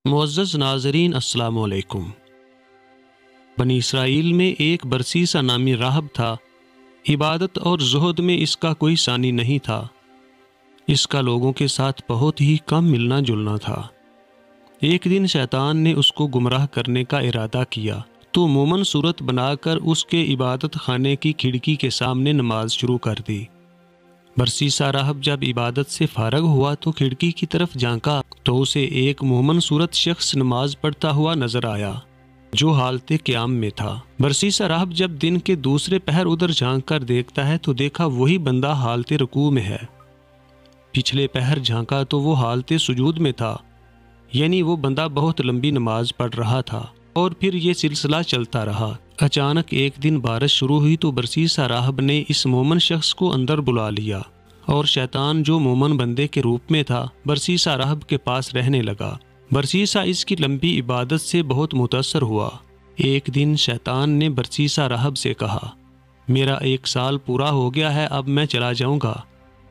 معزز ناظرین السلام علیکم۔ بنی اسرائیل میں ایک برسیسا نامی راہب تھا۔ عبادت اور زہد میں اس کا کوئی ثانی نہیں تھا۔ اس کا لوگوں کے ساتھ بہت ہی کم ملنا جلنا تھا۔ ایک دن شیطان نے اس کو گمراہ کرنے کا ارادہ کیا تو مومن صورت بنا کر اس کے عبادت خانے کی کھڑکی کے سامنے نماز شروع کر دی۔ برسیسا راہب جب عبادت سے فارغ ہوا تو کھڑکی کی طرف جھانکا تو اسے ایک مومن صورت شخص نماز پڑھتا ہوا نظر آیا جو حالت قیام میں تھا۔ برسیسا راہب جب دن کے دوسرے پہر ادھر جھانک کر دیکھتا ہے تو دیکھا وہی بندہ حالت رکوع میں ہے۔ پچھلے پہر جھانکا تو وہ حالت سجود میں تھا، یعنی وہ بندہ بہت لمبی نماز پڑھ رہا تھا، اور پھر یہ سلسلہ چلتا رہا۔ اچانک ایک دن بارش شروع ہوئی تو برسیسا راہب نے اس مومن شخص کو اندر بلا لیا اور شیطان جو مومن بندے کے روپ میں تھا برسیسا راہب کے پاس رہنے لگا۔ برسیسا اس کی لمبی عبادت سے بہت متاثر ہوا۔ ایک دن شیطان نے برسیسا راہب سے کہا، میرا 1 سال پورا ہو گیا ہے، اب میں چلا جاؤں گا،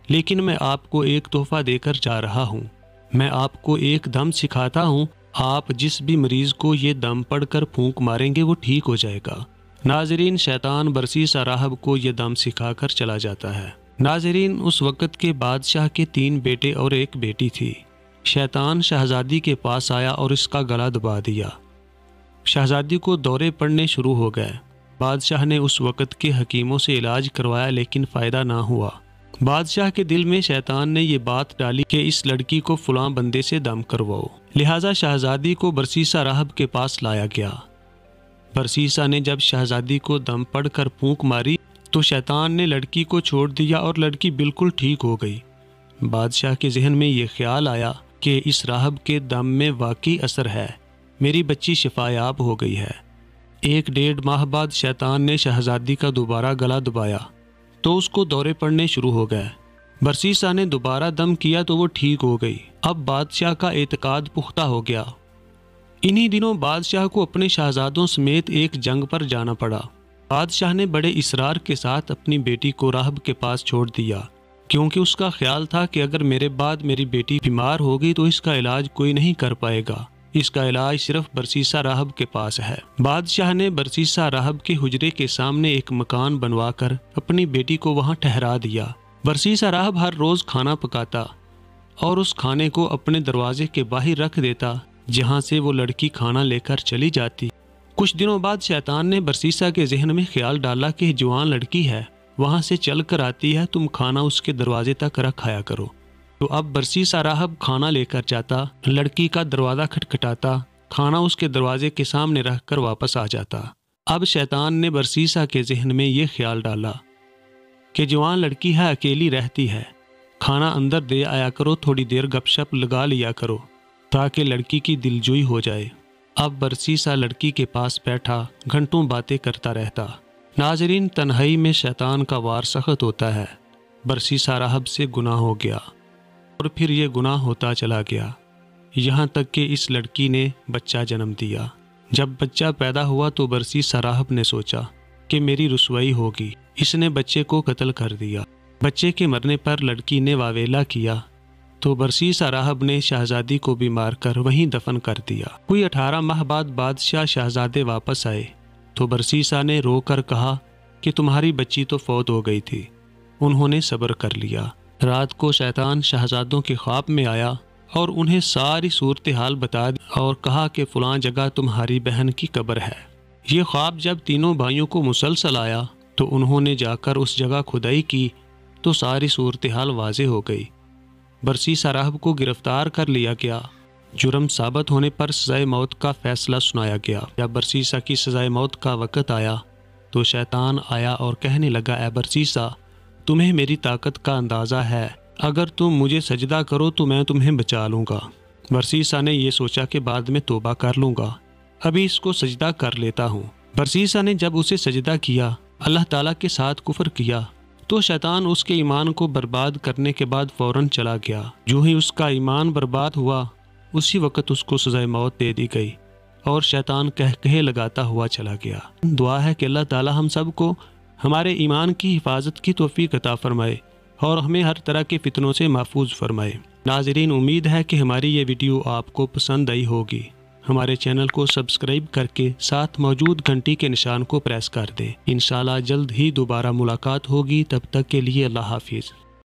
لیکن میں آپ کو ایک تحفہ دے کر جا رہا ہوں۔ میں آپ کو ایک دم سکھاتا ہوں، آپ جس بھی مریض کو یہ دم پڑھ کر پھونک ماریں گے وہ ٹھیک ہو جائے گا۔ ناظرین، شیطان برسیسا راہب کو یہ دم سکھا کر چلا جاتا ہے۔ ناظرین، اس وقت کے بادشاہ کے 3 بیٹے اور 1 بیٹی تھی۔ شیطان شہزادی کے پاس آیا اور اس کا گلا دبا دیا۔ شہزادی کو دورے پڑنے شروع ہو گئے۔ بادشاہ نے اس وقت کے حکیموں سے علاج کروایا لیکن فائدہ نہ ہوا۔ بادشاہ کے دل میں شیطان نے یہ بات ڈالی کہ اس لڑکی کو فلاں بندے سے دم کرواؤ، لہٰذا شہزادی کو برسیسا راہب کے پاس لایا گیا۔ برسیسا نے جب شہزادی کو دم پڑھ کر پھونک ماری تو شیطان نے لڑکی کو چھوڑ دیا اور لڑکی بالکل ٹھیک ہو گئی۔ بادشاہ کے ذہن میں یہ خیال آیا کہ اس راہب کے دم میں واقعی اثر ہے، میری بچی شفا یاب ہو گئی ہے۔ 1 ماہ بعد شیطان نے شہزادی کا دوبارہ گلا دبایا تو اس کو دورے پڑنے شروع ہو گئے۔ برسیسا نے دوبارہ دم کیا تو وہ ٹھیک ہو گئی۔ اب بادشاہ کا اعتقاد پختہ ہو گیا۔ انہی دنوں بادشاہ کو اپنے شہزادوں سمیت ایک جنگ پر جانا پڑا۔ بادشاہ نے بڑے اصرار کے ساتھ اپنی بیٹی کو راہب کے پاس چھوڑ دیا، کیونکہ اس کا خیال تھا کہ اگر میرے بعد میری بیٹی بیمار ہوگی تو اس کا علاج کوئی نہیں کر پائے گا، اس کا علاج صرف برسیسا راہب کے پاس ہے۔ بادشاہ نے برسیسا راہب کے حجرے کے سامنے ایک مکان بنوا کر اپنی بیٹی کو وہاں ٹھہرا دیا۔ برسیسا راہب ہر روز کھانا پکاتا اور اس کھانے کو اپنے دروازے کے باہر رکھ دیتا، جہاں سے وہ لڑکی کھانا لے کر چلی جاتی۔ کچھ دنوں بعد شیطان نے برسیسا کے ذہن میں خیال ڈالا کہ جوان لڑکی ہے، وہاں سے چل کر آتی ہے، تم کھانا اس کے دروازے تک رکھ آیا کرو۔ تو اب برسیسا راہب کھانا لے کر جاتا، لڑکی کا دروازہ کھٹکھٹاتا، کھانا اس کے دروازے کے سامنے رکھ کر واپس آ جاتا۔ اب شیطان نے برسیسا کے ذہن میں یہ خیال ڈالا کہ جوان لڑکی ہے، اکیلی رہتی ہے، کھانا اندر دے آیا کرو، تھوڑی دیر گپ شپ لگا لیا کرو تاکہ لڑکی کی دلجوئی ہو جائے۔ اب برسیسا لڑکی کے پاس بیٹھا گھنٹوں باتیں کرتا رہتا۔ ناظرین، تنہائی میں شیطان کا وار سخت ہوتا ہے۔ برسیسا راہب سے گناہ ہو گیا اور پھر یہ گناہ ہوتا چلا گیا، یہاں تک کہ اس لڑکی نے بچہ جنم دیا۔ جب بچہ پیدا ہوا تو برسیسا راہب نے سوچا کہ میری رسوائی ہوگی، اس نے بچے کو قتل کر دیا۔ بچے کے مرنے پر لڑکی نے واویلا کیا تو برسیسا راہب نے شہزادی کو بھی مار کر وہیں دفن کر دیا۔ کوئی 18 ماہ بعد بادشاہ شہزادے واپس آئے تو برسیسا نے رو کر کہا کہ تمہاری بچی تو فوت ہو گئی تھی۔ انہوں نے صبر کر لیا۔ رات کو شیطان شہزادوں کے خواب میں آیا اور انہیں ساری صورتحال بتا دی اور کہا کہ فلاں جگہ تمہاری بہن کی قبر ہے۔ یہ خواب جب تینوں بھائیوں کو مسلسل آیا تو انہوں نے جا کر اس جگہ کھدائی کی تو ساری صورتحال واضح ہو گئی۔ برسیسا راہب کو گرفتار کر لیا گیا۔ جرم ثابت ہونے پر سزائے موت کا فیصلہ سنایا گیا۔ جب برسیسا کی سزائے موت کا وقت آیا تو شیطان آیا اور کہنے لگا، اے برسیسا، تمہیں میری طاقت کا اندازہ ہے، اگر تم مجھے سجدہ کرو تو میں تمہیں بچا لوں گا۔ برسیسا نے یہ سوچا کہ بعد میں توبہ کر لوں گا، ابھی اس کو سجدہ کر لیتا ہوں۔ برسیسا نے جب اسے سجدہ کیا، اللہ تعالیٰ کے ساتھ کفر کیا، تو شیطان اس کے ایمان کو برباد کرنے کے بعد فوراً چلا گیا۔ جو ہی اس کا ایمان برباد ہوا، اسی وقت اس کو سزائے موت دے دی گئی اور شیطان کہے لگاتا ہوا چلا گیا۔ دعا ہے کہ اللہ تعالیٰ ہم سب کو ہمارے ایمان کی حفاظت کی توفیق عطا فرمائے۔ اور ہمیں ہر طرح کے فتنوں سے محفوظ فرمائے۔ ناظرین، امید ہے کہ ہماری یہ ویڈیو آپ کو پسند آئی ہوگی۔ ہمارے چینل کو سبسکرائب کر کے ساتھ موجود گھنٹی کے نشان کو پریس کر دیں۔ انشاءاللہ جلد ہی دوبارہ ملاقات ہوگی، تب تک کے لیے اللہ حافظ۔